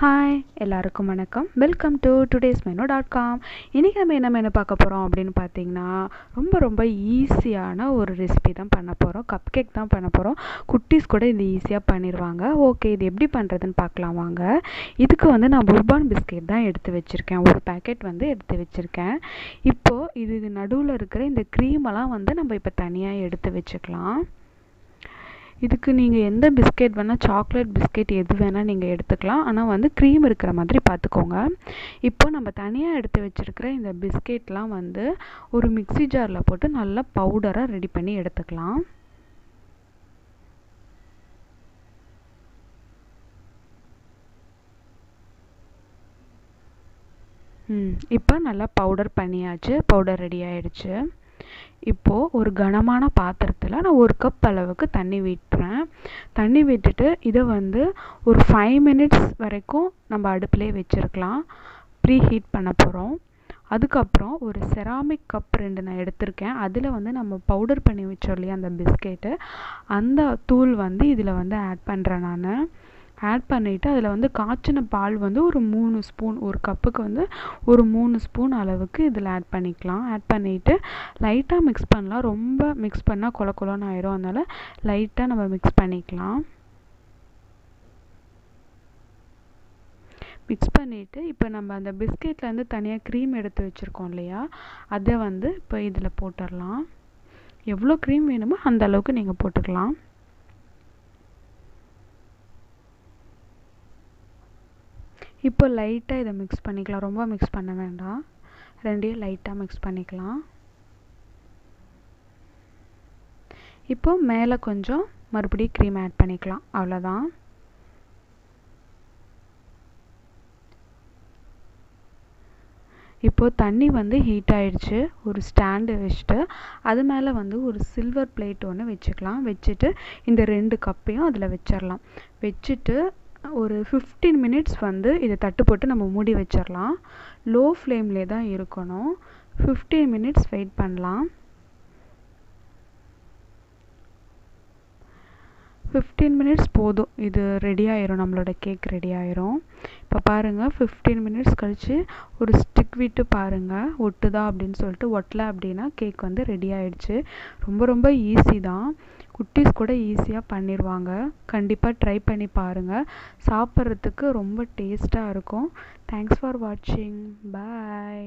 Hi எல்லாருக்கும் வணக்கம். Welcome to today'smenu.com. இன்றைக்கி நம்ம என்ன மெனு பார்க்க போகிறோம் அப்படின்னு பார்த்தீங்கன்னா, ரொம்ப ஈஸியான ஒரு ரெசிபி தான் பண்ண போகிறோம். கப் கேக் தான் பண்ண போகிறோம். குட்டீஸ் கூட இது ஈஸியாக பண்ணிடுவாங்க. ஓகே, இது எப்படி பண்ணுறதுன்னு பார்க்கலாம் வாங்க. இதுக்கு நான் புர்பான் பிஸ்கெட் தான் எடுத்து வச்சுருக்கேன். ஒரு பேக்கெட் எடுத்து வச்சுருக்கேன். இப்போது இது நடுவில் இருக்கிற இந்த க்ரீமெல்லாம் நம்ம இப்போ தனியாக எடுத்து வச்சுக்கலாம். இதுக்கு நீங்கள் எந்த பிஸ்கெட் வேணால், சாக்லேட் பிஸ்கெட் எது வேணால் நீங்கள் எடுத்துக்கலாம். ஆனால் க்ரீம் இருக்கிற மாதிரி பார்த்துக்கோங்க. இப்போ நம்ம தனியாக எடுத்து வச்சுருக்கிற இந்த பிஸ்கெட்லாம் ஒரு மிக்ஸி ஜாரில் போட்டு நல்லா பவுடராக ரெடி பண்ணி எடுத்துக்கலாம். இப்போ நல்லா பவுடர் பண்ணியாச்சு. பவுடர் ரெடி ஆயிடுச்சு. இப்போது ஒரு கனமான பாத்திரத்தில் நான் 1 கப் அளவுக்கு தண்ணி விட்டுறேன். தண்ணி விட்டுட்டு இதை ஒரு 5 மினிட்ஸ் வரைக்கும் நம்ம அடுப்பிலே வச்சுருக்கலாம். ப்ரீ ஹீட் பண்ண போகிறோம். அதுக்கப்புறம் ஒரு செராமிக் கப் 2 நான் எடுத்திருக்கேன். அதில் நம்ம பவுடர் பண்ணி வச்சோம் இல்லையா அந்த பிஸ்கெட்டு, அந்த தூள் இதில் ஆட் பண்ணுறேன் நான். ஆட் பண்ணிவிட்டு அதில் காய்ச்சின பால் ஒரு 3 ஸ்பூன், ஒரு கப்புக்கு ஒரு 3 ஸ்பூன் அளவுக்கு இதில் ஆட் பண்ணிக்கலாம். ஆட் பண்ணிவிட்டு லைட்டாக மிக்ஸ் பண்ணலாம். ரொம்ப மிக்ஸ் பண்ணால் கொல கொலன்னு ஆயிரும். அதனால் லைட்டாக நம்ம மிக்ஸ் பண்ணிக்கலாம். மிக்ஸ் பண்ணிவிட்டு இப்போ நம்ம அந்த பிஸ்கெட்லேருந்து தனியாக க்ரீம் எடுத்து வச்சுருக்கோம் இல்லையா, அதை இப்போ இதில் போட்டுடலாம். எவ்வளோ க்ரீம் வேணுமோ அந்த அளவுக்கு நீங்கள் போட்டுக்கலாம். இப்போ லைட்டாக இதை மிக்ஸ் பண்ணிக்கலாம். ரொம்ப மிக்ஸ் பண்ண வேண்டாம். ரெண்டையும் லைட்டாக மிக்ஸ் பண்ணிக்கலாம். இப்போது மேலே கொஞ்சம் மறுபடியும் க்ரீம் ஆட் பண்ணிக்கலாம். அவ்வளோதான். இப்போது தண்ணி ஹீட் ஆகிடுச்சு. ஒரு ஸ்டாண்டு வச்சுட்டு அது மேலே ஒரு சில்வர் பிளேட் ஒன்று வச்சுக்கலாம். வச்சுட்டு இந்த 2 கப்பையும் அதில் வச்சிடலாம். வச்சுட்டு ஒரு 15 மினிட்ஸ் இதை தட்டு போட்டு நம்ம மூடி வச்சிடலாம். லோ ஃப்ளேம்லே தான் இருக்கணும். 15 மினிட்ஸ் வெயிட் பண்ணலாம். 15 மினிட்ஸ் போதும். இது ரெடி ஆயிரும், நம்மளோட கேக் ரெடி ஆயிரும். இப்போ பாருங்கள், 15 மினிட்ஸ் கழித்து ஒரு ஸ்டிக் விட்டு பாருங்கள் ஒட்டுதா அப்படின்னு சொல்லிட்டு. ஒட்டலை அப்படின்னா கேக் ரெடி ஆயிடுச்சு. ரொம்ப ஈஸி தான். குட்டீஸ் கூட ஈஸியாக பண்ணிடுவாங்க. கண்டிப்பாக ட்ரை பண்ணி பாருங்கள். சாப்பிட்றதுக்கு ரொம்ப டேஸ்ட்டாக இருக்கும். தேங்க்ஸ் ஃபார் வாட்சிங். பாய்.